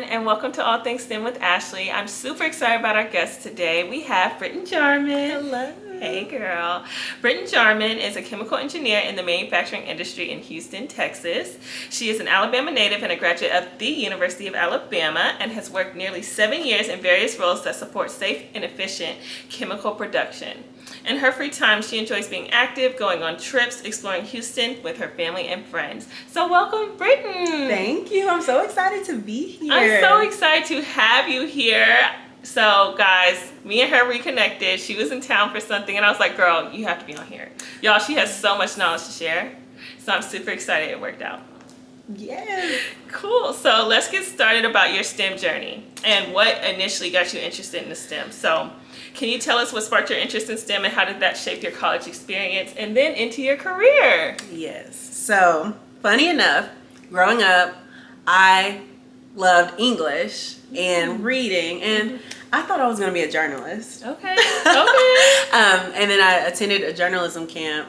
and welcome to All Things STEM with Ashley. I'm super excited about our guest today. We have Brittan Jarmon. Hello. Hey girl. Brittan Jarmon is a chemical engineer in the manufacturing industry in Houston, Texas. She is an Alabama native and a graduate of the University of Alabama and has worked nearly 7 years in various roles that support safe and efficient chemical production. In her free time, she enjoys being active, going on trips, exploring Houston with her family and friends. So welcome, Brittan. Thank you. I'm so excited to be here. I'm so excited to have you here. So guys, me and her reconnected. She was in town for something and I was like, girl, you have to be on here. Y'all, she has so much knowledge to share. So I'm super excited it worked out. Yes. Cool. So let's get started about your STEM journey and what initially got you interested in the STEM. So can you tell us what sparked your interest in STEM and how did that shape your college experience and then into your career? Yes. So funny enough, growing up, I loved English and reading, and I thought I was going to be a journalist. Okay. And then I attended a journalism camp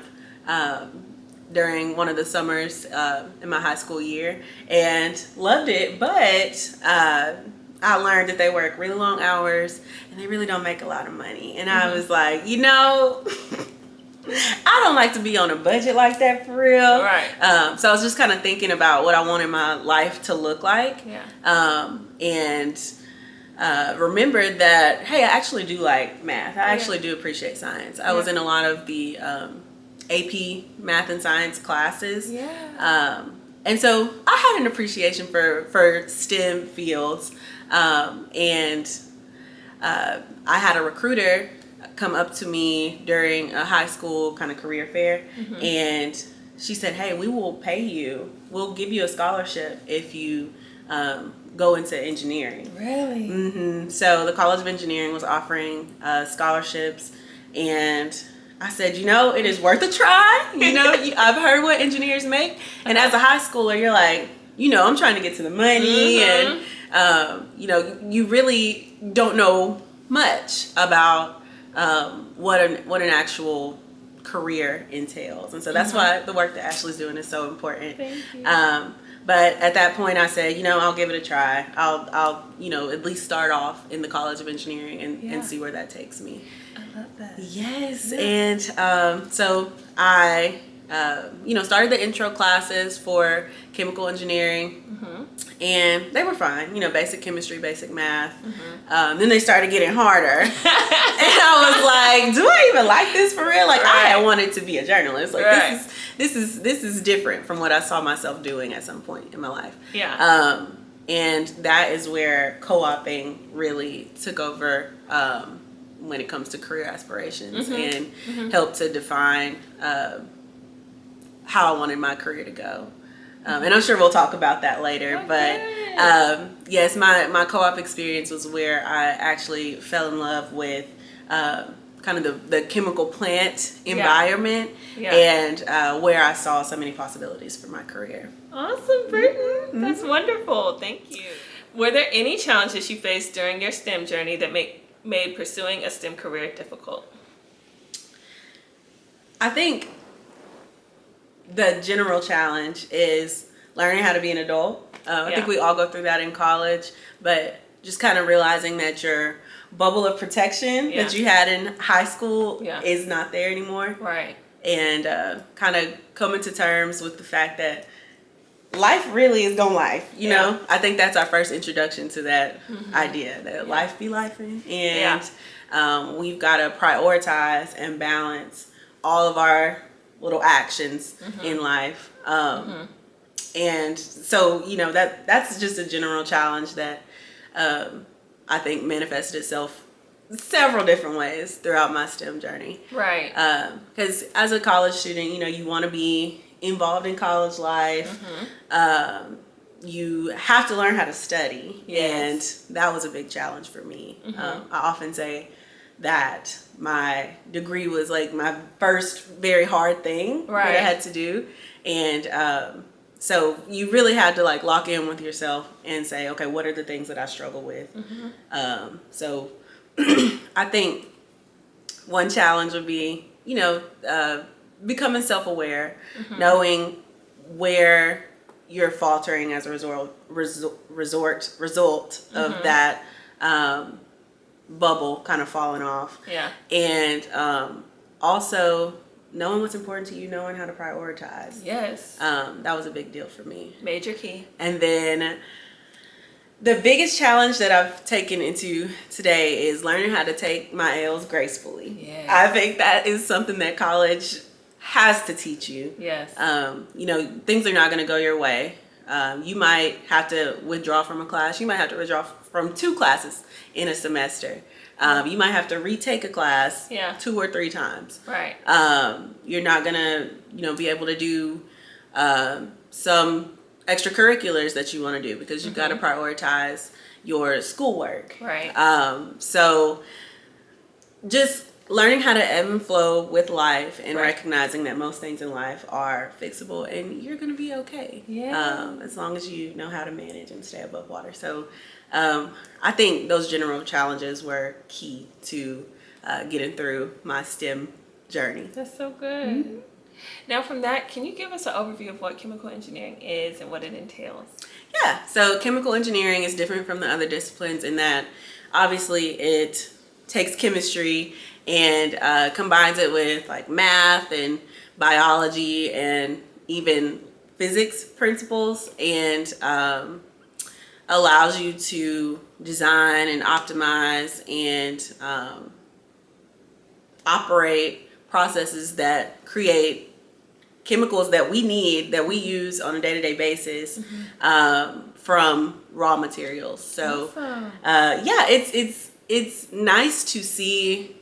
during one of the summers in my high school year and loved it, but I learned that they work really long hours and they really don't make a lot of money. And I was like, I don't like to be on a budget like that for real. Right. So I was just kind of thinking about what I wanted my life to look like. Yeah. And remembered that, hey, I actually do like math. I actually do appreciate science. I was in a lot of the AP math and science classes. Yeah. And so I had an appreciation for STEM fields. And I had a recruiter come up to me during a high school kind of career fair, and she said, hey, we will pay you. We'll give you a scholarship if you go into engineering. Really? Mm-hmm. So the College of Engineering was offering scholarships, and I said, it is worth a try. I've heard what engineers make, and as a high schooler, you're like, I'm trying to get to the money, and you really don't know much about what an actual career entails, and so that's why the work that Ashley's doing is so important. Thank you. But at that point, I said, I'll give it a try. I'll at least start off in the College of Engineering and see where that takes me. I love that. Yes, and so I started the intro classes for chemical engineering. And they were fine, basic chemistry, basic math. Then they started getting harder. And I was like, do I even like this for real? Like, I had wanted to be a journalist. Like, this is different from what I saw myself doing at some point in my life. Yeah. And that is where co-oping really took over when it comes to career aspirations and helped to define how I wanted my career to go. And I'm sure we'll talk about that later. But yes, my co-op experience was where I actually fell in love with kind of the chemical plant environment and where I saw so many possibilities for my career. Awesome, Brittan. That's wonderful. Thank you. Were there any challenges you faced during your STEM journey that made pursuing a STEM career difficult? I think the general challenge is learning how to be an adult. I think we all go through that in college, but just kind of realizing that your bubble of protection that you had in high school is not there anymore. Right. And kind of coming to terms with the fact that life really is gonna life. You know, I think that's our first introduction to that idea that life be lifing, and we've got to prioritize and balance all of our little actions in life. And so, that's just a general challenge that I think manifested itself several different ways throughout my STEM journey. Right. Because as a college student, you want to be involved in college life. You have to learn how to study. Yes. And that was a big challenge for me. I often say that my degree was like my first very hard thing that I had to do. And so you really had to like lock in with yourself and say, okay, what are the things that I struggle with? So I think one challenge would be, becoming self-aware, knowing where you're faltering as a result of that bubble kind of falling off. Yeah. And also knowing what's important to you, knowing how to prioritize. Yes. That was a big deal for me. Major key. And then the biggest challenge that I've taken into today is learning how to take my L's gracefully. Yes. I think that is something that college has to teach you. Yes. You know, things are not going to go your way. You might have to withdraw from a class. You might have to withdraw from 2 classes in a semester. You might have to retake a class 2 or 3 times. Right. You're not going to, you know, be able to do some extracurriculars that you want to do because you've got to prioritize your schoolwork. Right. So just learning how to ebb and flow with life and recognizing that most things in life are fixable and you're going to be okay. Yeah. As long as you know how to manage and stay above water. So I think those general challenges were key to getting through my STEM journey. That's so good. Mm-hmm. Now from that, can you give us an overview of what chemical engineering is and what it entails? Yeah, so chemical engineering is different from the other disciplines in that obviously it takes chemistry and combines it with like math and biology and even physics principles and allows you to design and optimize and operate processes that create chemicals that we need, that we use on a day-to-day basis from raw materials. So yeah, it's nice to see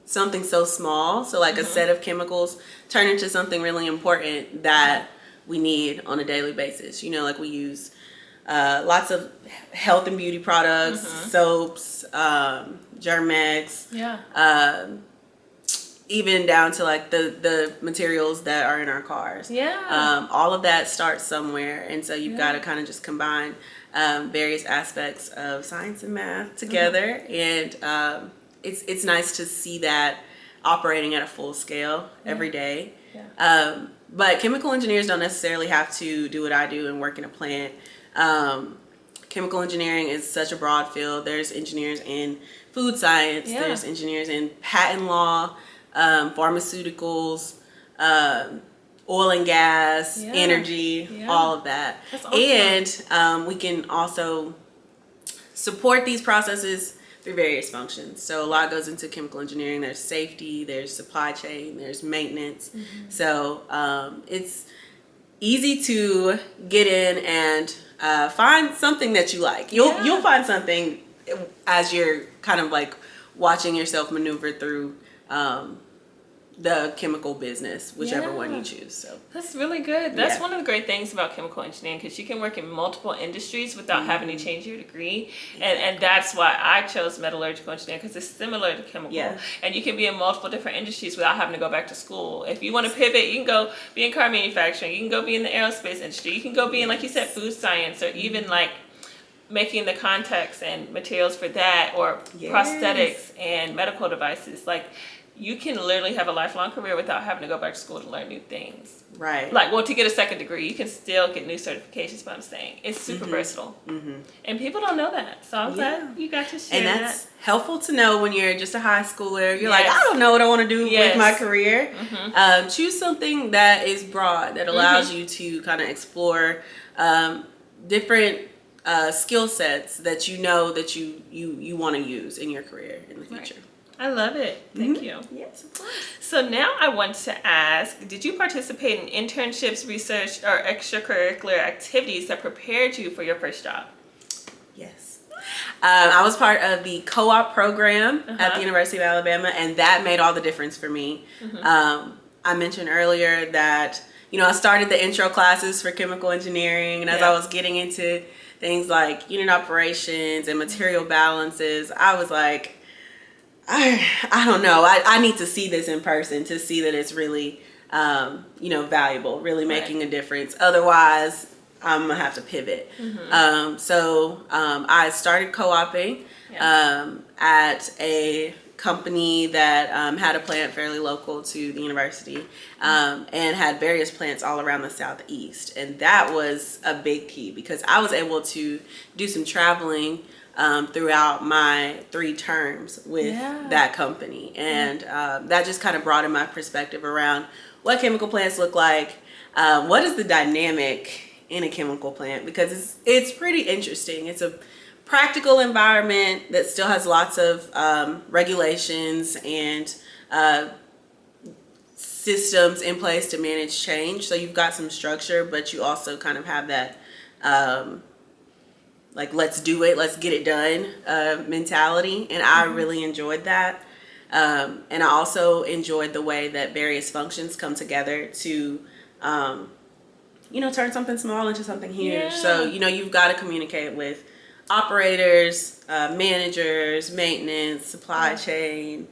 something so small, so like a set of chemicals turn into something really important that we need on a daily basis. You know, like we use lots of health and beauty products, soaps, Germex, even down to like the materials that are in our cars. All of that starts somewhere, and so you've got to kind of just combine various aspects of science and math together, and it's nice to see that operating at a full scale every day. But chemical engineers don't necessarily have to do what I do and work in a plant. Chemical engineering is such a broad field. There's engineers in food science, there's engineers in patent law, pharmaceuticals, oil and gas, energy, all of that. That's awesome. And we can also support these processes through various functions. So a lot goes into chemical engineering. There's safety, there's supply chain, there's maintenance. So it's easy to get in and find something that you like. You'll find something as you're kind of like watching yourself maneuver through the chemical business, whichever one you choose. So that's really good. That's one of the great things about chemical engineering, because you can work in multiple industries without having to change your degree. And that's why I chose metallurgical engineering, because it's similar to chemical. And you can be in multiple different industries without having to go back to school. If you want to pivot, you can go be in car manufacturing, you can go be in the aerospace industry, you can go be in, like you said, food science, or even like making the contacts and materials for that, or prosthetics and medical devices. Like, you can literally have a lifelong career without having to go back to school to learn new things. Right. Like, well, to get a second degree, you can still get new certifications, but I'm saying it's super versatile. And people don't know that. So I'm glad you got to share that. And that's helpful to know when you're just a high schooler. You're like, I don't know what I want to do with my career. Choose something that is broad, that allows you to kind of explore different skill sets that you know that you want to use in your career in the future. I love it. Thank you. Yes, of course. So now I want to ask, did you participate in internships, research, or extracurricular activities that prepared you for your first job? Yes. I was part of the co-op program at the University of Alabama, and that made all the difference for me. I mentioned earlier that, you know, I started the intro classes for chemical engineering, and as I was getting into things like unit operations and material balances, I was like, I don't know. I need to see this in person to see that it's really, you know, valuable, really making a difference. Otherwise, I'm going to have to pivot. So I started co-oping at a company that had a plant fairly local to the university, and had various plants all around the Southeast. And that was a big key because I was able to do some traveling throughout my 3 terms with that company. And that just kind of broadened my perspective around what chemical plants look like, what is the dynamic in a chemical plant, because it's pretty interesting. It's a practical environment that still has lots of regulations and systems in place to manage change. So you've got some structure, but you also kind of have that like, let's do it, let's get it done mentality. And I really enjoyed that. And I also enjoyed the way that various functions come together to turn something small into something huge. So you've got to communicate with operators, managers, maintenance, supply chain,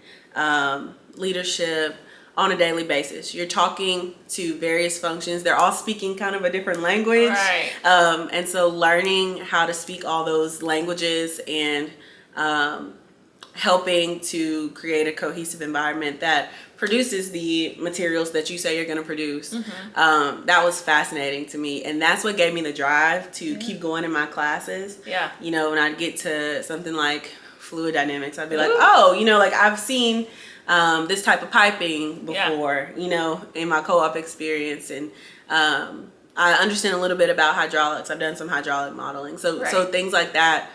leadership on a daily basis. You're talking to various functions. They're all speaking kind of a different language. Right. And so learning how to speak all those languages and helping to create a cohesive environment that produces the materials that you say you're going to produce. That was fascinating to me. And that's what gave me the drive to keep going in my classes. Yeah. When I'd get to something like fluid dynamics, I'd be like, oh, like I've seen this type of piping before, in my co-op experience. And I understand a little bit about hydraulics. I've done some hydraulic modeling. So things like that.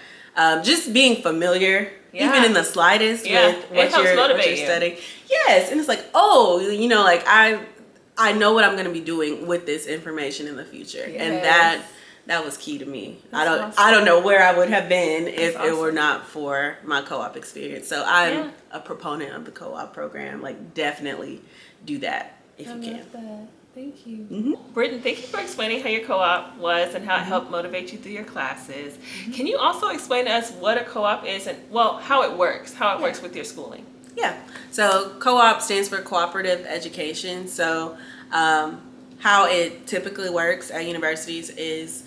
Just being familiar, even in the slightest, with what you're studying. Yes, and it's like, like I know what I'm going to be doing with this information in the future, and that was key to me. I don't know where I would have been if it were not for my co-op experience. So I'm a proponent of the co-op program. Like, definitely do that if you can. That. Thank you. Brittan, thank you for explaining how your co-op was and how it helped motivate you through your classes. Can you also explain to us what a co-op is and, how it works with your schooling? Yeah. So co-op stands for cooperative education. So how it typically works at universities is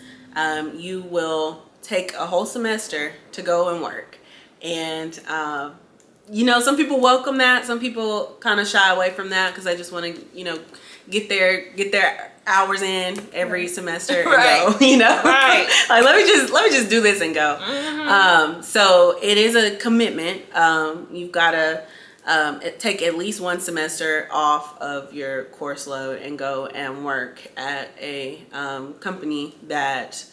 you will take a whole semester to go and work. And some people welcome that. Some people kind of shy away from that because they just want to, get their hours in every semester and go, Right. Like, let me just do this and go. So it is a commitment. You've got to take at least one semester off of your course load and go and work at a company that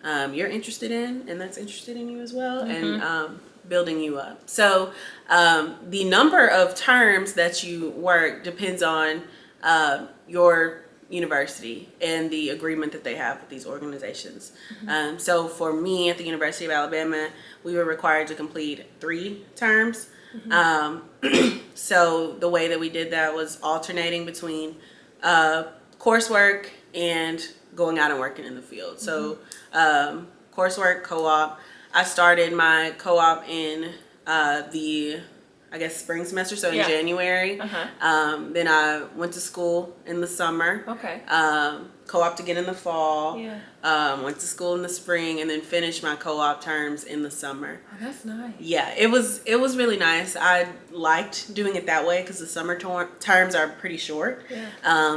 you're interested in and that's interested in you as well, and building you up. So the number of terms that you work depends on your university and the agreement that they have with these organizations. So for me at the University of Alabama, we were required to complete 3 terms. So the way that we did that was alternating between coursework and going out and working in the field. So coursework, co-op. I started my co-op in the spring semester, so in January. Then I went to school in the summer. Okay. Co-oped again in the fall. Went to school in the spring, and then finished my co-op terms in the summer. Oh, that's nice. Yeah, it was really nice. I liked doing it that way because the summer terms are pretty short.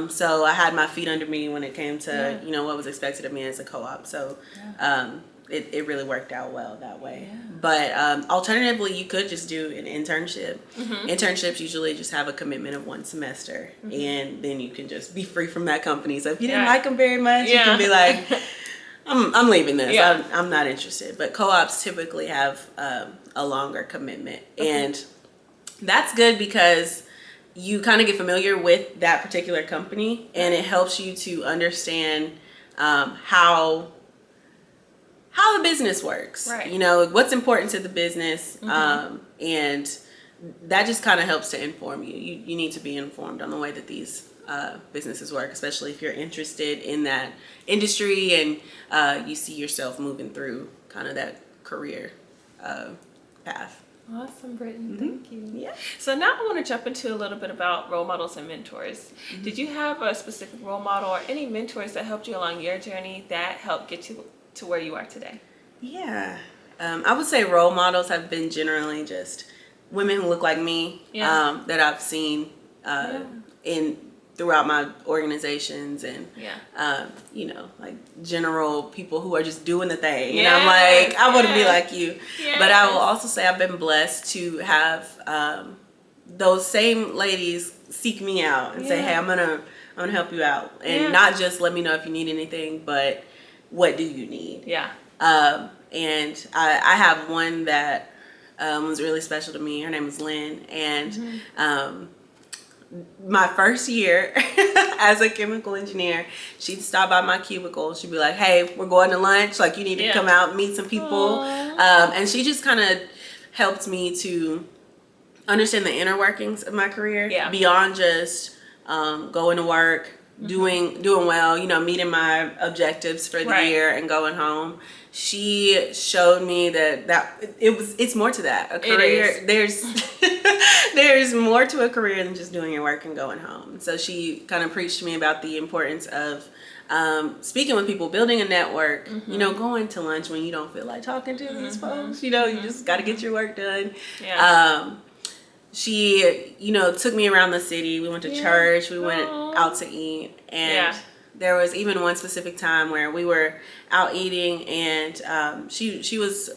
So I had my feet under me when it came to what was expected of me as a co-op. So it really worked out well that way. But alternatively, you could just do an internship. Internships usually just have a commitment of 1 semester, and then you can just be free from that company. So if you didn't like them very much, you can be like, I'm leaving this. I'm not interested. But co-ops typically have a longer commitment. And that's good because you kind of get familiar with that particular company, and it helps you to understand how the business works, what's important to the business, and that just kind of helps to inform you. You need to be informed on the way that these businesses work, especially if you're interested in that industry and you see yourself moving through kind of that career path. Awesome, Brittan. Thank you. So now I want to jump into a little bit about role models and mentors. Did you have a specific role model or any mentors that helped you along your journey that helped get you to where you are today? I would say role models have been generally just women who look like me that I've seen throughout my organizations, and you know, like general people who are just doing the thing. And I'm like, I want to be like you. But I will also say I've been blessed to have those same ladies seek me out and say, hey, I'm gonna help you out, and not just let me know if you need anything, but what do you need? And I have one that was really special to me. Her name is Lynn, and my first year as a chemical engineer, she'd stop by my cubicle. She'd be like, hey, we're going to lunch, like you need to come out and meet some people. And she just kind of helped me to understand the inner workings of my career beyond just going to work, doing well, you know, meeting my objectives for the year and going home. She showed me that it's more to that. A career, there's more to a career than just doing your work and going home. So she kind of preached to me about the importance of speaking with people, building a network, you know, going to lunch when you don't feel like talking to these folks. You know, you just got to get your work done. She, you know, took me around the city. We went to church. We went out to eat. And there was even one specific time where we were out eating, and she was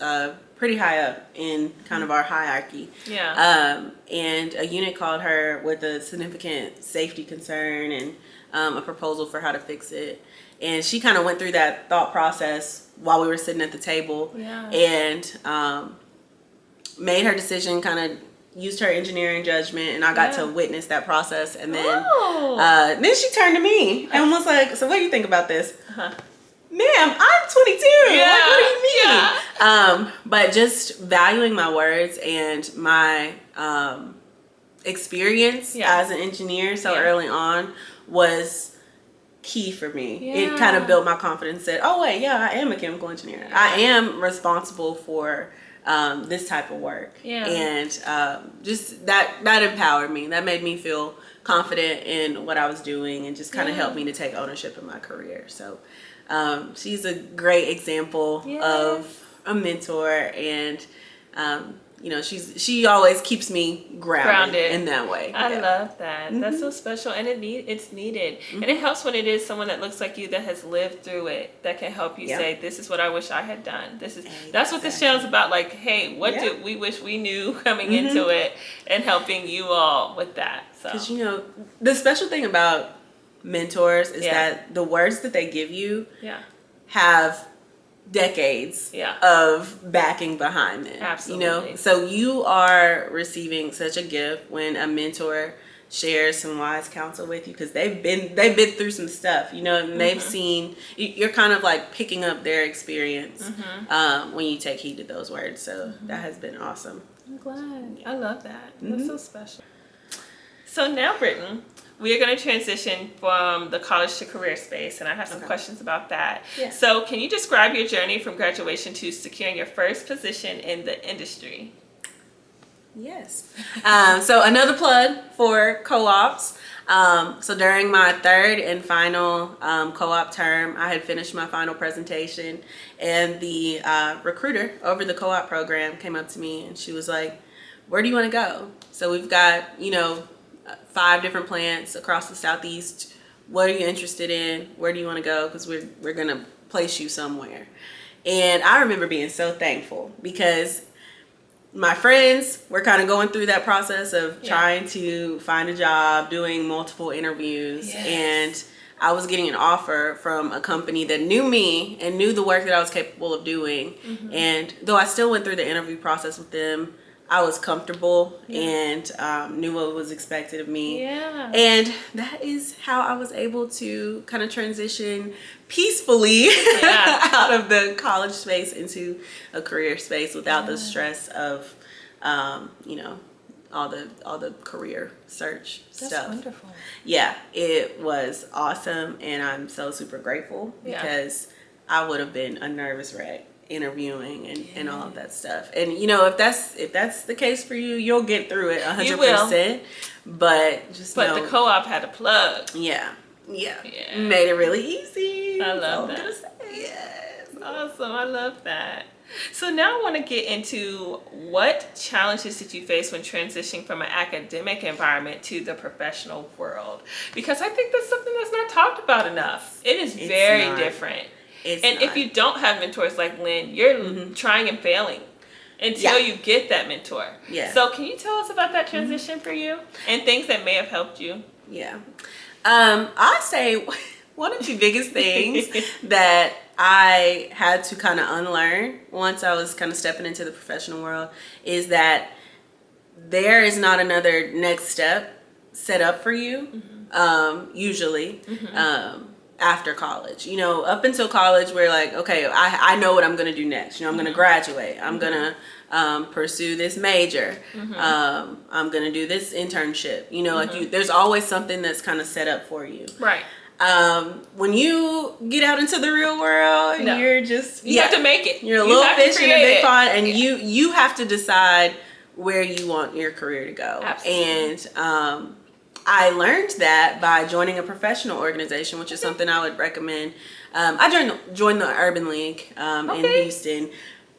pretty high up in kind of our hierarchy. And a unit called her with a significant safety concern and a proposal for how to fix it. And she kind of went through that thought process while we were sitting at the table, and made her decision, kind of used her engineering judgment, and I got to witness that process. And then she turned to me and was like, so what do you think about this? Ma'am, I'm 22. Like, what do you mean? But just valuing my words and my experience as an engineer so early on was key for me. It kind of built my confidence that, oh wait, I am a chemical engineer. I am responsible for this type of work. And just that empowered me. That made me feel confident in what I was doing, and just kind of helped me to take ownership of my career. So she's a great example of a mentor, and you know, she always keeps me grounded in that way. I love that. That's so special, and it's needed, and it helps when it is someone that looks like you that has lived through it, that can help you say, this is what I wish I had done. That's what this channel's about. Like, hey, what did we wish we knew coming into it, and helping you all with that. Because you know, the special thing about mentors is that the words that they give you have decades of backing behind them. Absolutely. You know, so you are receiving such a gift when a mentor shares some wise counsel with you, because they've been through some stuff, you know, and they've seen, you're kind of like picking up their experience when you take heed to those words. So that has been awesome. I'm glad. I love that. That's so special. So now, Brittan, we are going to transition from the college to career space, and I have some questions about that. So can you describe your journey from graduation to securing your first position in the industry? Yes. So another plug for co-ops. So during my third and final co-op term, I had finished my final presentation, and the recruiter over the co-op program came up to me, and she was like, where do you want to go? So we've got, you know, 5 different plants across the Southeast. What are you interested in? Where do you want to go? Because we're going to place you somewhere. And I remember being so thankful, because my friends were kind of going through that process of trying to find a job, doing multiple interviews. And I was getting an offer from a company that knew me and knew the work that I was capable of doing. And though I still went through the interview process with them, I was comfortable and knew what was expected of me. And that is how I was able to kind of transition peacefully out of the college space into a career space without the stress of, you know, all the career search stuff. That's wonderful. Yeah, it was awesome, and I'm so super grateful, because I would have been a nervous wreck interviewing and all of that stuff. And you know, if that's the case for you, you'll get through it 100%. But know, the co-op had a plug. Yeah. Made it really easy. I love that. I'm gonna say. Yes. awesome. I love that. So now I want to get into what challenges did you face when transitioning from an academic environment to the professional world? Because I think that's something that's not talked about enough. It is very different. And if you don't have mentors like Lynn, you're trying and failing until you get that mentor. Yeah. So can you tell us about that transition for you and things that may have helped you? Yeah. I'd say one of the biggest things that I had to kind of unlearn once I was kind of stepping into the professional world is that there is not another next step set up for you, usually, after college. You know, up until college, we're like, okay, I know what I'm going to do next. You know, I'm going to graduate. I'm going to pursue this major. I'm going to do this internship. You know, like there's always something that's kind of set up for you. Right. When you get out into the real world, you're just you have to make it. You're a little fish in a big pond, and you have to decide where you want your career to go. Absolutely. And I learned that by joining a professional organization, which is something I would recommend. I joined the Urban League in Houston.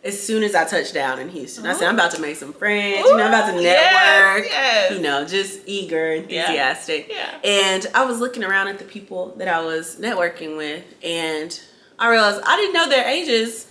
As soon as I touched down in Houston, I said, I'm about to make some friends, you know, I'm about to network, you know, just eager, enthusiastic. Yeah. And I was looking around at the people that I was networking with, and I realized I didn't know their ages,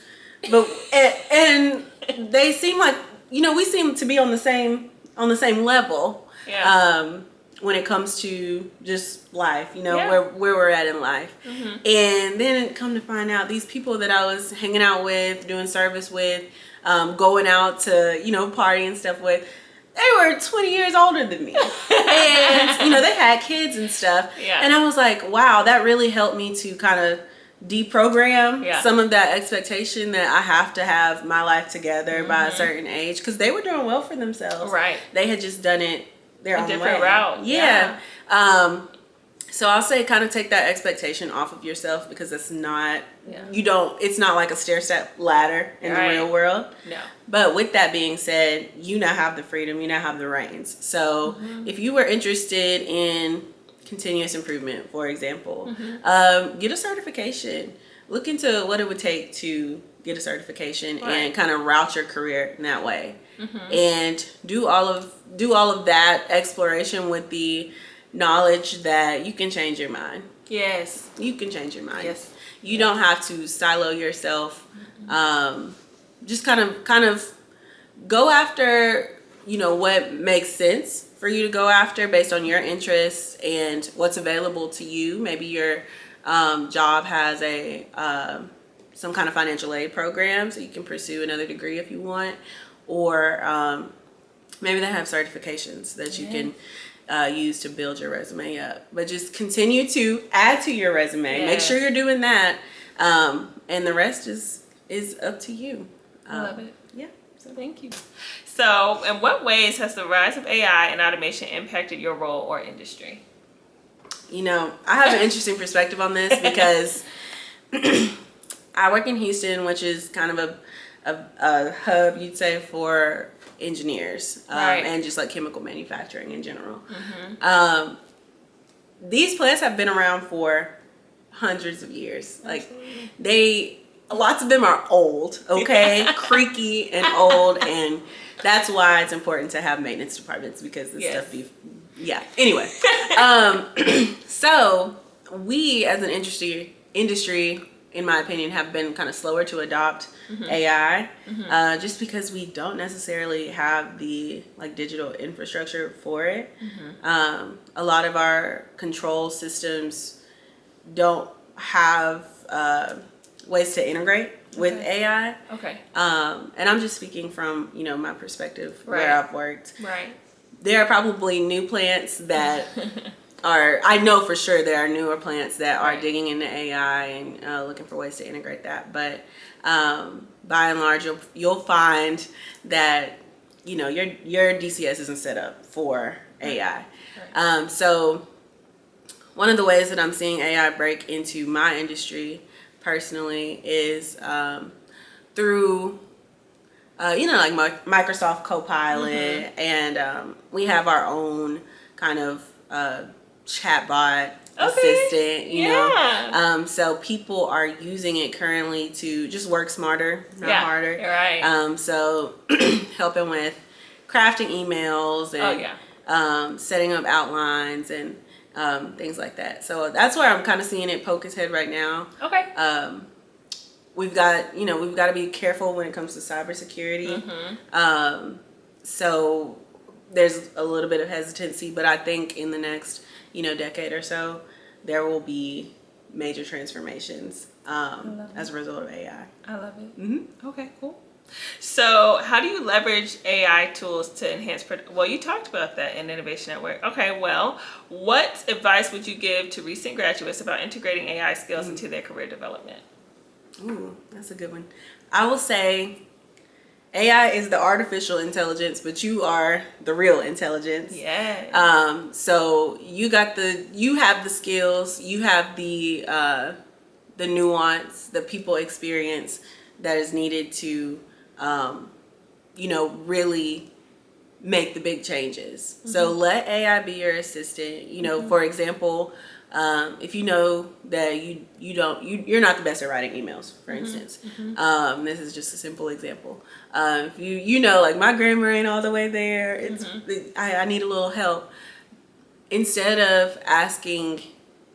but, and they seem like, you know, we seem to be on the same level. Yeah. When it comes to just life, you know, where we're at in life. And then come to find out these people that I was hanging out with, doing service with, going out to, you know, party and stuff with, they were 20 years older than me. And, you know, they had kids and stuff. Yeah. And I was like, wow, that really helped me to kind of deprogram some of that expectation that I have to have my life together by a certain age, because they were doing well for themselves. Right. They had just done it their own different way. Route. Yeah. So I'll say kind of take that expectation off of yourself, because it's not, it's not like a stair-step ladder in the real world. No. But with that being said, you now have the freedom, you now have the reins. So if you were interested in continuous improvement, for example, get a certification. Look into what it would take to get a certification and kind of route your career in that way. And do all of that exploration with the knowledge that you can change your mind. Yes. You can change your mind. Yes. You don't have to silo yourself. Just kind of go after, you know, what makes sense for you to go after based on your interests and what's available to you. Maybe your job has some kind of financial aid program, so you can pursue another degree if you want, or maybe they have certifications that you can use to build your resume up. But just continue to add to your resume. Make sure you're doing that, and the rest is up to you. I love it. Yeah. So thank you. So, in what ways has the rise of AI and automation impacted your role or industry? You know, I have an interesting perspective on this because I work in Houston, which is kind of a hub, you'd say, for engineers and just like chemical manufacturing in general. These plants have been around for hundreds of years. Like lots of them are old, okay, creaky and old, and that's why it's important to have maintenance departments, because this stuff anyway. So we as an industry, in my opinion, have been kind of slower to adopt AI, just because we don't necessarily have the digital infrastructure for it. A lot of our control systems don't have ways to integrate with AI. Okay. And I'm just speaking from, you know, my perspective where I've worked. Right. There are probably new plants that I know for sure there are newer plants that are digging into AI and looking for ways to integrate that. But by and large, you'll find that, you know, your DCS isn't set up for AI. Right. So one of the ways that I'm seeing AI break into my industry personally is through you know, like Microsoft Copilot, and we have our own kind of chatbot assistant, you Yeah. know. So people are using it currently to just work smarter, not harder. You're right. So helping with crafting emails and setting up outlines and things like that. So that's where I'm kind of seeing it poke its head right now. Okay. We've got to be careful when it comes to cybersecurity. So there's a little bit of hesitancy, but I think in the next, decade or so, there will be major transformations as a result of AI. I love it. Okay, cool. So how do you leverage AI tools to enhance well, you talked about that in Innovation at Work. Okay, well, what advice would you give to recent graduates about integrating AI skills into their career development? Ooh, that's a good one. I will say AI is the artificial intelligence, but you are the real intelligence. Yeah. So you have the skills, you have the nuance, the people experience that is needed to, really make the big changes. So let AI be your assistant. For example, if you know that you're not the best at writing emails, for instance. This is just a simple example. If you know, like, my grammar ain't all the way there, I need a little help. Instead of asking,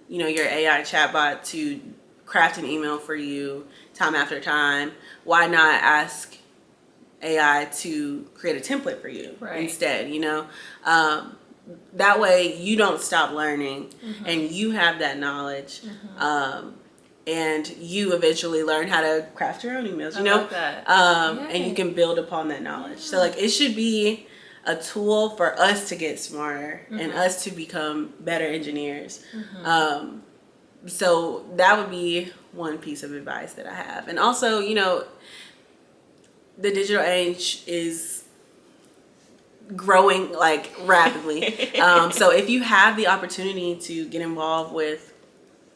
your AI chatbot to craft an email for you time after time, why not ask AI to create a template for you instead? That way you don't stop learning and you have that knowledge, and you eventually learn how to craft your own emails, I love that. And you can build upon that knowledge. So, like, it should be a tool for us to get smarter and us to become better engineers. So that would be one piece of advice that I have. And also, the digital age is growing, like, rapidly. So if you have the opportunity to get involved with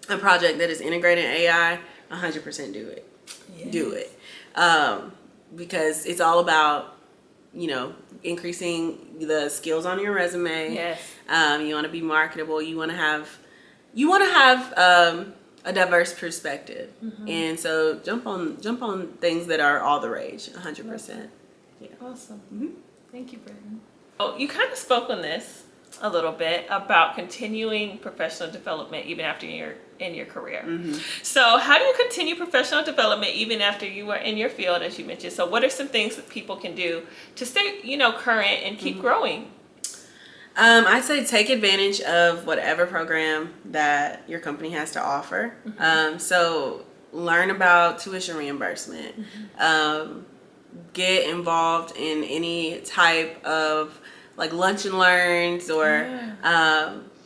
a project that is integrating AI, 100% do it. Yes. Do it. Because it's all about, increasing the skills on your resume. Yes. You want to be marketable. You want to have a diverse perspective. And so jump on things that are all the rage, 100%. Yeah. Awesome. Thank you, Brittan. Oh, you kind of spoke on this a little bit about continuing professional development even after you're in your career. So how do you continue professional development even after you are in your field, as you mentioned? So what are some things that people can do to stay, current and keep growing? I'd say take advantage of whatever program that your company has to offer. So learn about tuition reimbursement. Get involved in any type of, like, lunch and learns or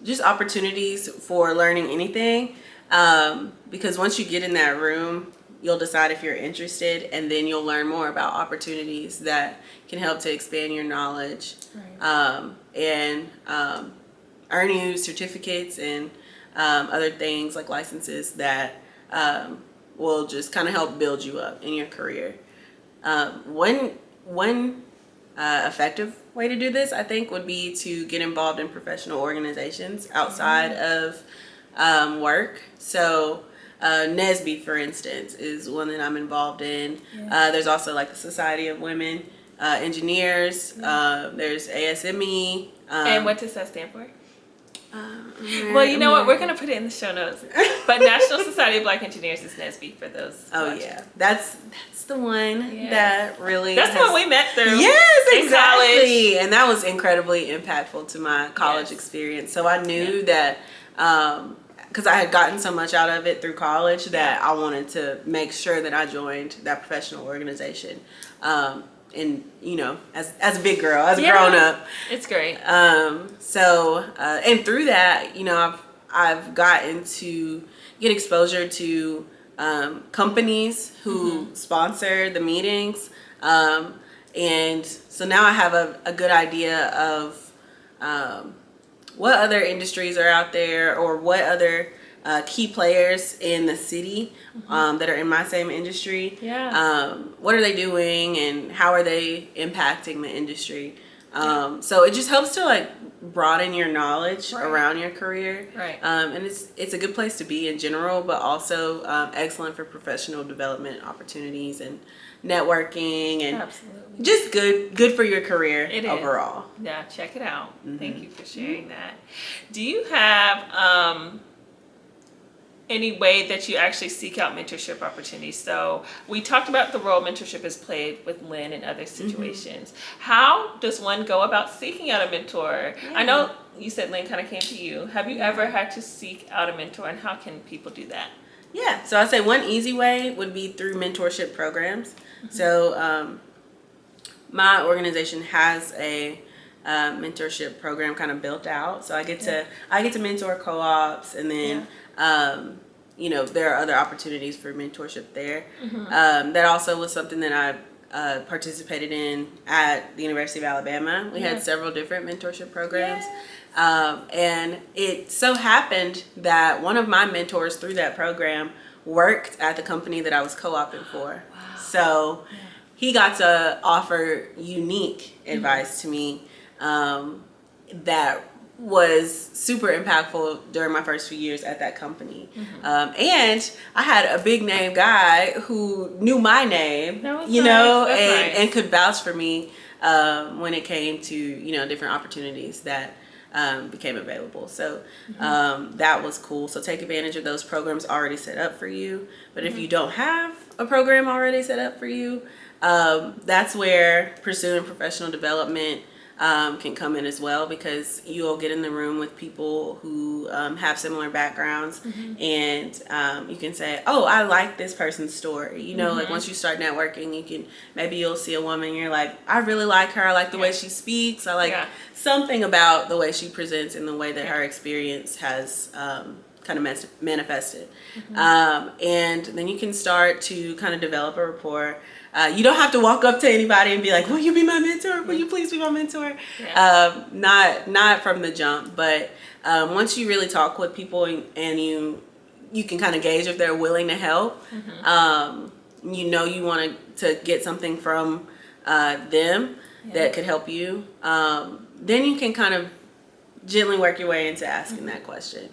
just opportunities for learning anything. Because once you get in that room, you'll decide if you're interested, and then you'll learn more about opportunities that can help to expand your knowledge, and earn you certificates and other things like licenses that will just kind of help build you up in your career. One effective way to do this, I think, would be to get involved in professional organizations outside of work. So NSBE, for instance, is one that I'm involved in. There's also, like, the Society of Women Engineers. There's ASME. And what does that stand for? Well, you know what? We're going to put it in the show notes. But National Society of Black Engineers is NSBE for those. Yeah. That's the one that really... That's what we met through. Yes, exactly. And that was incredibly impactful to my college experience. So I knew that... because I had gotten so much out of it through college that I wanted to make sure that I joined that professional organization. And, as a big girl, as a grown up. It's great. And through that, I've gotten to get exposure to companies who sponsor the meetings. And so now I have a good idea of what other industries are out there, or what other key players in the city that are in my same industry. What are they doing, and how are they impacting the industry? So it just helps to like broaden your knowledge Right. around your career. Right. And it's a good place to be in general, but also excellent for professional development opportunities and networking, and Absolutely. just good for your career It is. overall. Yeah, check it out. Thank you for sharing that. Do you have any way that you actually seek out mentorship opportunities? So we talked about the role mentorship has played with Lynn in other situations. How does one go about seeking out a mentor? Yeah. I know you said Lynn kind of came to you. Have you ever had to seek out a mentor, and how can people do that? Yeah, so I'd say one easy way would be through mentorship programs. So my organization has a mentorship program kind of built out. So I get to mentor co-ops, and then there are other opportunities for mentorship there. That also was something that I participated in at the University of Alabama. We had several different mentorship programs. And it so happened that one of my mentors through that program worked at the company that I was co-oping for. Wow. So he got to offer unique advice to me that was super impactful during my first few years at that company. And I had a big name guy who knew my name, and could vouch for me when it came to, different opportunities that became available. So that was cool. So take advantage of those programs already set up for you. But if you don't have a program already set up for you, that's where pursuing professional development can come in as well, because you'll get in the room with people who have similar backgrounds, and you can say, oh, I like this person's story. Like once you start networking, maybe you'll see a woman, you're like, I really like her. I like the way she speaks. I like something about the way she presents and the way that her experience has kind of manifested. And then you can start to kind of develop a rapport. You don't have to walk up to anybody and be like, will you be my mentor? Will you please be my mentor? Not from the jump, but once you really talk with people and you can kind of gauge if they're willing to help, you want to get something from them that could help you, then you can kind of gently work your way into asking that question.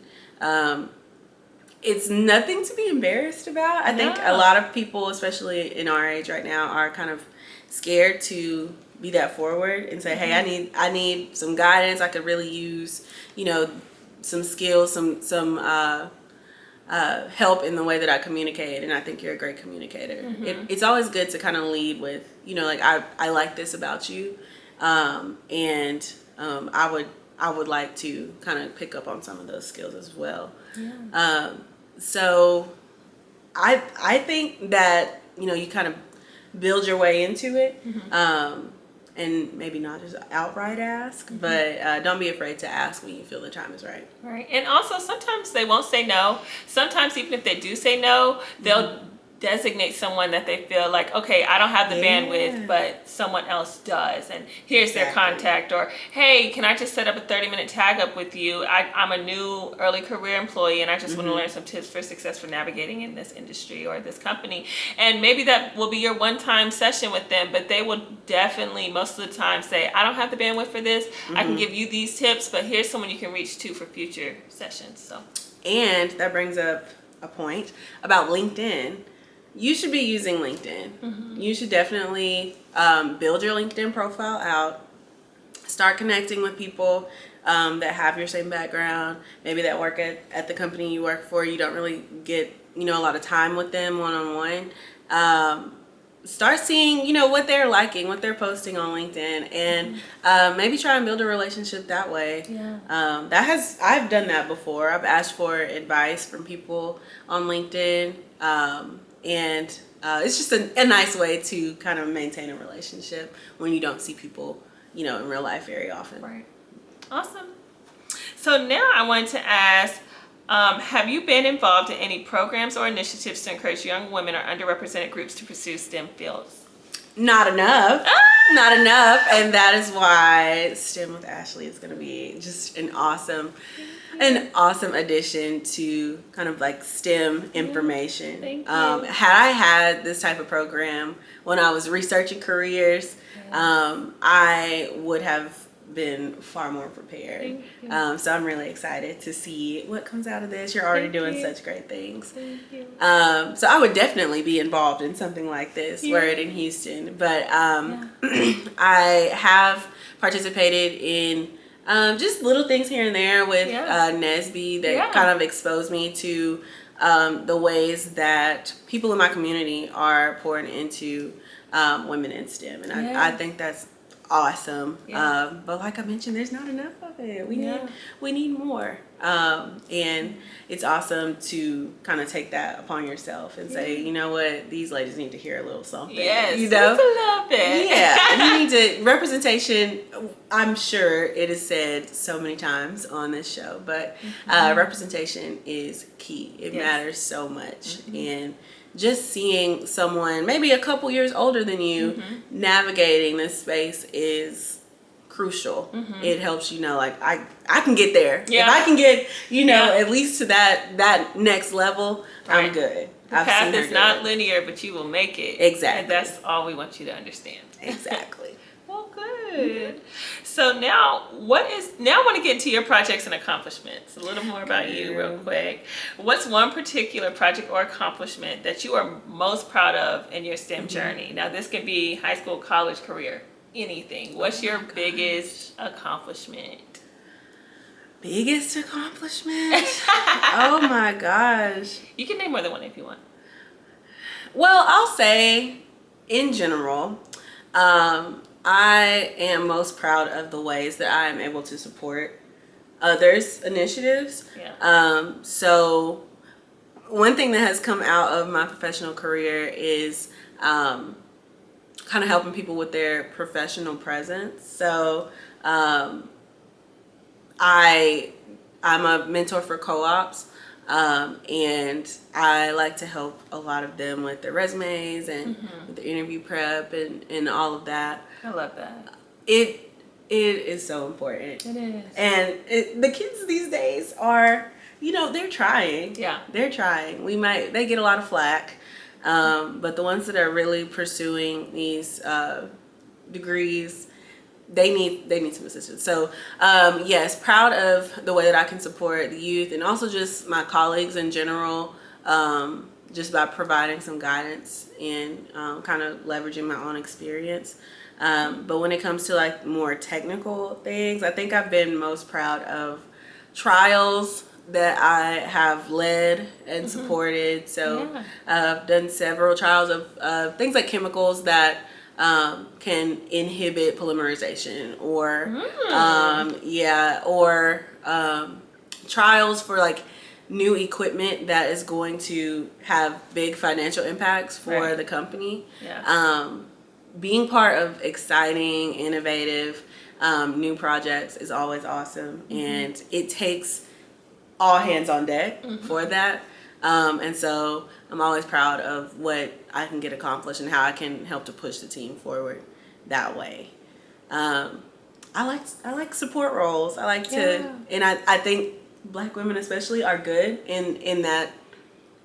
It's nothing to be embarrassed about. I think a lot of people, especially in our age right now, are kind of scared to be that forward and say, hey, I need some guidance. I could really use, some skills, some help in the way that I communicate. And I think you're a great communicator. It's always good to kind of lead with, I like this about you. And I would like to kind of pick up on some of those skills as well. So I think that, you kind of build your way into it, and maybe not just outright ask, but don't be afraid to ask when you feel the time is right. Right. And also sometimes they won't say no. Sometimes even if they do say no, they'll designate someone that they feel like, okay, I don't have the bandwidth, but someone else does, and here's their contact. Or, hey, can I just set up a 30-minute tag up with you? I'm a new early career employee, and I just want to learn some tips for success for navigating in this industry or this company. And maybe that will be your one-time session with them, but they will definitely most of the time say, I don't have the bandwidth for this. I can give you these tips, but here's someone you can reach to for future sessions. So, and that brings up a point about LinkedIn. You should be using LinkedIn. You should definitely build your LinkedIn profile out. Start connecting with people that have your same background, maybe that work at the company you work for. You don't really get, a lot of time with them one-on-one. Start seeing, what they're liking, what they're posting on LinkedIn, and maybe try and build a relationship that way. I've done that before. I've asked for advice from people on LinkedIn. And it's just a nice way to kind of maintain a relationship when you don't see people, in real life very often. Right. Awesome. So now I wanted to ask, have you been involved in any programs or initiatives to encourage young women or underrepresented groups to pursue STEM fields? Not enough. Not enough. And that is why STEM with Ashley is going to be just an awesome an awesome addition to kind of like STEM information. Thank you. Had I had this type of program when I was researching careers, I would have been far more prepared. So I'm really excited to see what comes out of this. You're already doing such great things. Thank you. So I would definitely be involved in something like this were it in Houston. But I have participated in just little things here and there with NSBE that kind of exposed me to the ways that people in my community are pouring into women in STEM. And I think that's awesome. But like I mentioned, there's not enough of it. We need more. And it's awesome to kind of take that upon yourself and say, you know what, these ladies need to hear a little something. Yes, you know, just a little bit. Yeah, you need to representation. I'm sure it is said so many times on this show, but representation is key. It matters so much. And just seeing someone maybe a couple years older than you navigating this space is crucial. It helps you know, like I can get there. If I can get, you know, at least to that next level, I'm good. The path is not linear, but you will make it. Exactly. And that's all we want you to understand. Exactly. Well, good. So now I want to get into your projects and accomplishments. A little more about you real quick. What's one particular project or accomplishment that you are most proud of in your STEM journey? Now this could be high school, college, career, anything. What's your biggest accomplishment? Biggest accomplishment? Oh my gosh. You can name more than one if you want. Well, I'll say in general, I am most proud of the ways that I am able to support others' initiatives. So one thing that has come out of my professional career is kind of helping people with their professional presence. So I'm a mentor for co-ops, and I like to help a lot of them with their resumes and with the interview prep and all of that. I love that. It is so important. It is. And the kids these days are, you know, they're trying. Yeah. They're trying. They get a lot of flack, but the ones that are really pursuing these degrees, they need some assistance. So yes, proud of the way that I can support the youth and also just my colleagues in general, just by providing some guidance and kind of leveraging my own experience. But when it comes to like more technical things, I think I've been most proud of trials that I have led and supported. So I've done several trials of things like chemicals that can inhibit polymerization or trials for like new equipment that is going to have big financial impacts for the company. Being part of exciting, innovative, new projects is always awesome, and it takes all hands on deck for that. And so I'm always proud of what I can get accomplished and how I can help to push the team forward that way. I like support roles. I like to, and I think Black women especially are good in that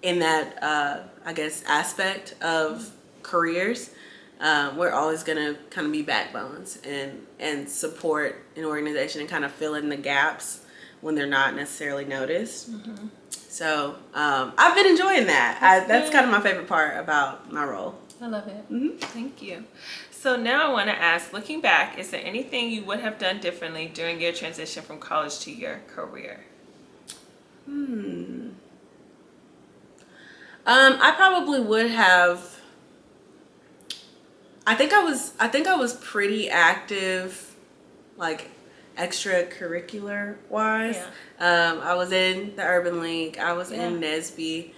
I guess aspect of careers. We're always gonna kind of be backbones and support an organization and kind of fill in the gaps when they're not necessarily noticed. So I've been enjoying that. That's kind of my favorite part about my role. I love it. Thank you. So now I want to ask, looking back, is there anything you would have done differently during your transition from college to your career? I probably would have. I think I was pretty active, like extracurricular wise. I was in the Urban League. I was in NSBE.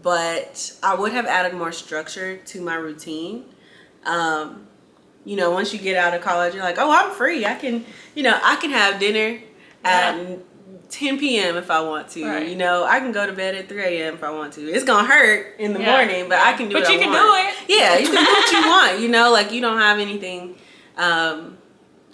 But I would have added more structure to my routine. You know, once you get out of college, you're like, oh, I'm free. I can have dinner at 10 p.m. if I want to. You know, I can go to bed at 3 a.m. if I want to. It's gonna hurt in the morning, but I can do what I want. But you can do it. Yeah, you can do what you want. You know, like you don't have anything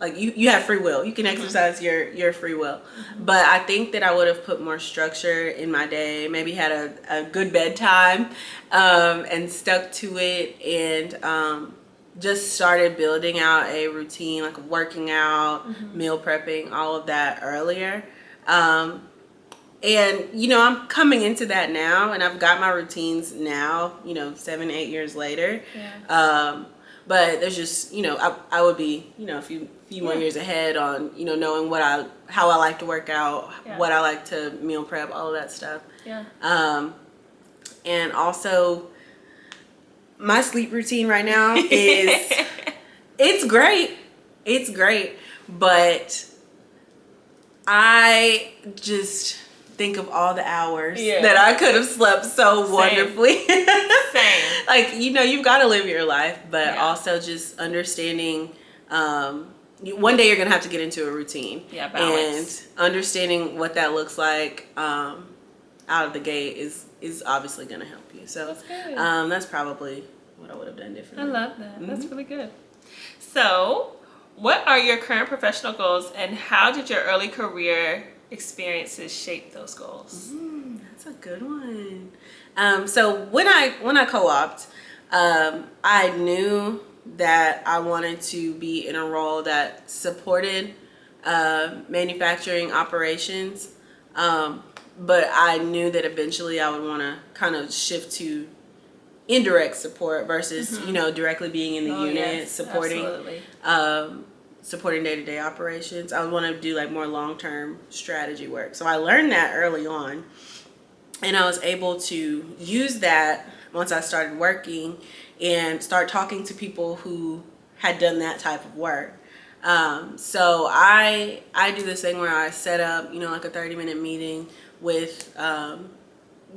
like you have free will. You can exercise your free will. But I think that I would have put more structure in my day, maybe had a good bedtime, and stuck to it, and just started building out a routine, like working out, meal prepping, all of that earlier. And, I'm coming into that now, and I've got my routines now, 7-8 years later. Yeah. But there's just, I would be, a few more years ahead on, knowing how I like to work out, what I like to meal prep, all of that stuff. Yeah. And also my sleep routine right now is, it's great. It's great. But I just think of all the hours that I could have slept so wonderfully. Same. Like, you've got to live your life, but also just understanding, one day you're going to have to get into a routine. Yeah, balance. And understanding what that looks like out of the gate is obviously going to help you. So that's good. That's probably what I would have done differently. I love that. That's really good. So, what are your current professional goals, and how did your early career experiences shape those goals? That's a good one. So when I co-opted, I knew that I wanted to be in a role that supported manufacturing operations, but I knew that eventually I would want to kind of shift to indirect support versus directly being in the unit, supporting day-to-day operations. I would want to do like more long-term strategy work. So I learned that early on, and I was able to use that once I started working and start talking to people who had done that type of work. So I do this thing where I set up, like a 30-minute meeting with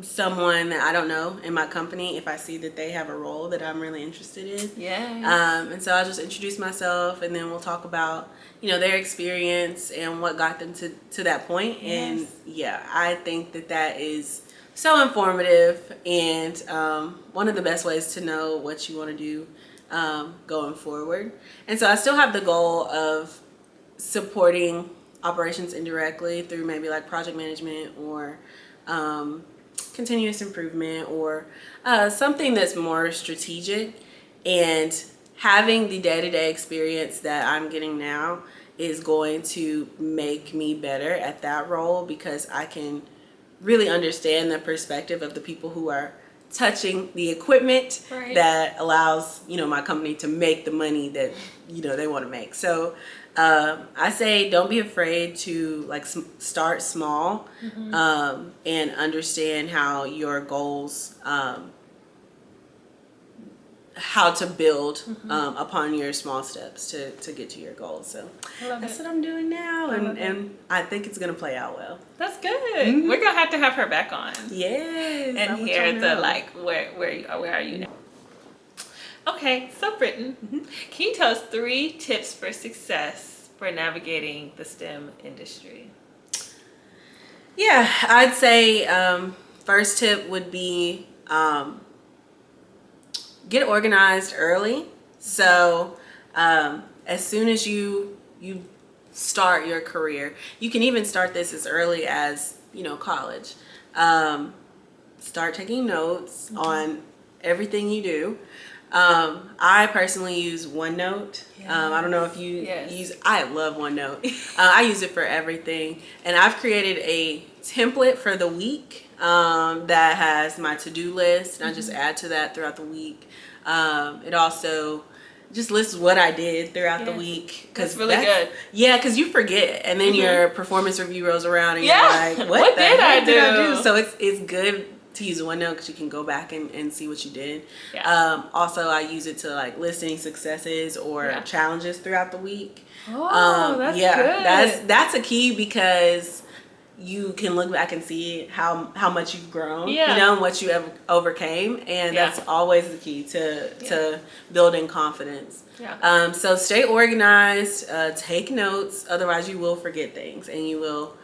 someone that I don't know in my company if I see that they have a role that I'm really interested in. Yeah. And so I'll just introduce myself, and then we'll talk about, their experience and what got them to that point. Yes. And I think that is so informative, and one of the best ways to know what you want to do going forward. And so I still have the goal of supporting operations indirectly through maybe like project management or continuous improvement, or something that's more strategic. And having the day-to-day experience that I'm getting now is going to make me better at that role, because I can really understand the perspective of the people who are touching the equipment that allows my company to make the money that they want to make. So I say don't be afraid to like start small, and understand how your goals, how to build upon your small steps to get to your goals. So that's what I'm doing now, and I think it's gonna play out well. That's good. We're gonna have to have her back on. Yes, and hear the like where are you now? Okay, so Brittan, can you tell us 3 tips for success for navigating the STEM industry? Yeah, I'd say first tip would be get organized early. So as soon as you start your career, you can even start this as early as college. Start taking notes on everything you do. I personally use OneNote. I don't know if you use, I love OneNote. I use it for everything. And I've created a template for the week that has my to-do list, and I just add to that throughout the week. It also just lists what I did throughout the week. That's really good. Yeah, because you forget, and then your performance review rolls around, and you're like, what did I do? So it's good to use OneNote because you can go back and see what you did. Also, I use it to like list any successes or challenges throughout the week. That's good. That's a key, because you can look back and see how much you've grown, and what you ever overcame, and that's always the key to building confidence. So stay organized, take notes, otherwise you will forget things and you will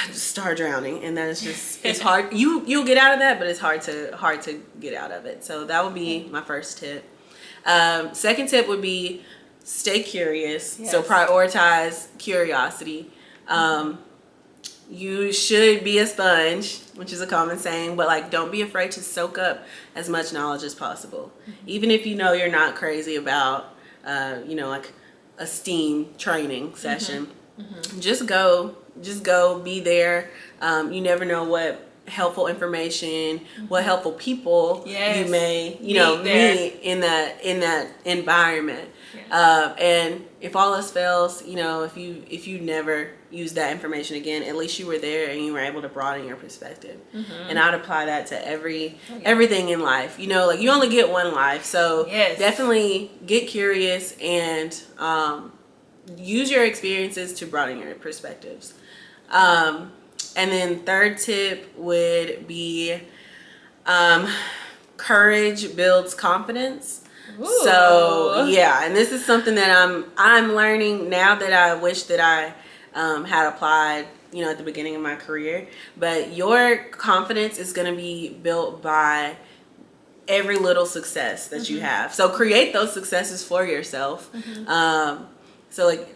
just start drowning, and that is just, it's hard. You'll get out of that, but it's hard to get out of it. So that would be my first tip. Second tip would be stay curious. Yes. So prioritize curiosity. You should be a sponge, which is a common saying, but like don't be afraid to soak up as much knowledge as possible. Even if you know you're not crazy about, like a STEAM training session, just go, be there. You never know what helpful information, what helpful people you may, meet in that environment. Yes. And if all else fails, if you never use that information again, at least you were there and you were able to broaden your perspective. And I'd apply that to everything in life. Like you only get one life, so definitely get curious and use your experiences to broaden your perspectives. And then third tip would be courage builds confidence. Ooh. So yeah, and this is something that I'm learning now that I wish that I had applied, at the beginning of my career. But your confidence is going to be built by every little success that you have. So create those successes for yourself. So like,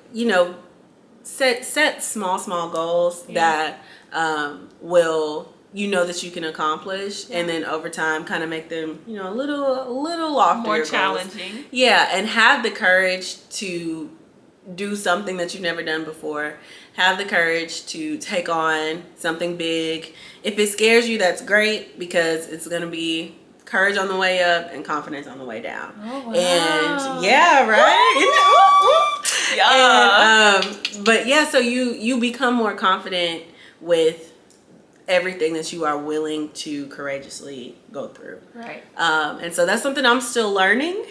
set small goals that will that you can accomplish, and then over time kind of make them a little loftier, more goals. Challenging. And have the courage to do something that you've never done before. Have the courage to take on something big. If it scares you, that's great, because it's going to be courage on the way up and confidence on the way down. Oh, wow. And yeah, right. But so you become more confident with everything that you are willing to courageously go through. Right. And so that's something I'm still learning,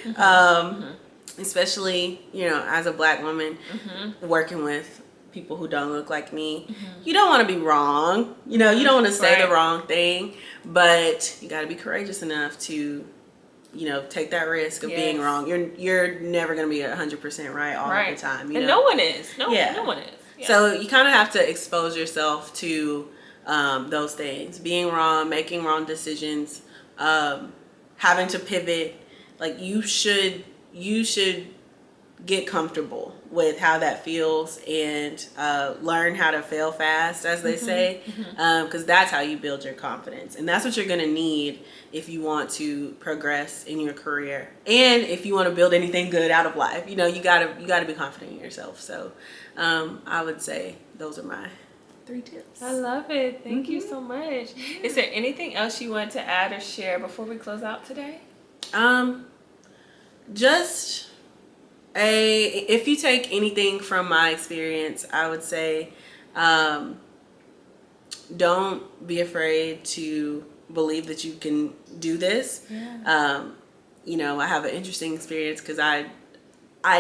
especially, as a Black woman working with people who don't look like me. You don't want to be wrong. You don't want to say the wrong thing, but you got to be courageous enough to, take that risk of being wrong. You're never going to be 100% right all the time. And no one is. No one is. Yeah. So you kind of have to expose yourself to those things, being wrong, making wrong decisions, having to pivot. Like you should get comfortable with how that feels and learn how to fail fast, as they say, because that's how you build your confidence, and that's what you're going to need if you want to progress in your career, and if you want to build anything good out of life. You gotta be confident in yourself. So I would say those are my 3 tips. I love it. Thank you so much. Is there anything else you want to add or share before we close out today? Just if you take anything from my experience, I would say don't be afraid to believe that you can do this. I have an interesting experience because I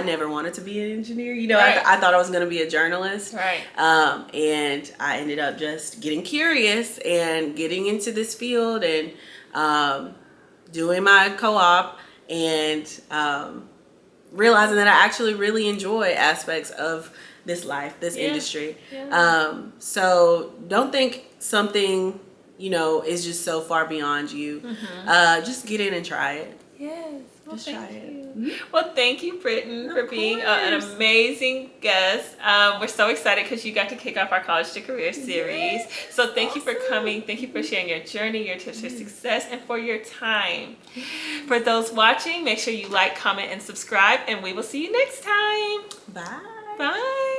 never wanted to be an engineer. I thought I was going to be a journalist. Right. And I ended up just getting curious and getting into this field and doing my co-op and realizing that I actually really enjoy aspects of this life, this industry. So don't think something, is just so far beyond you. Just get in and try it. Yes. Well, just try it. Well, thank you, Brittan, for being an amazing guest. We're so excited because you got to kick off our College to Career series. So thank you for coming. Thank you for sharing your journey, your tips for success, and for your time. For those watching, make sure you like, comment, and subscribe, and we will see you next time. Bye. Bye.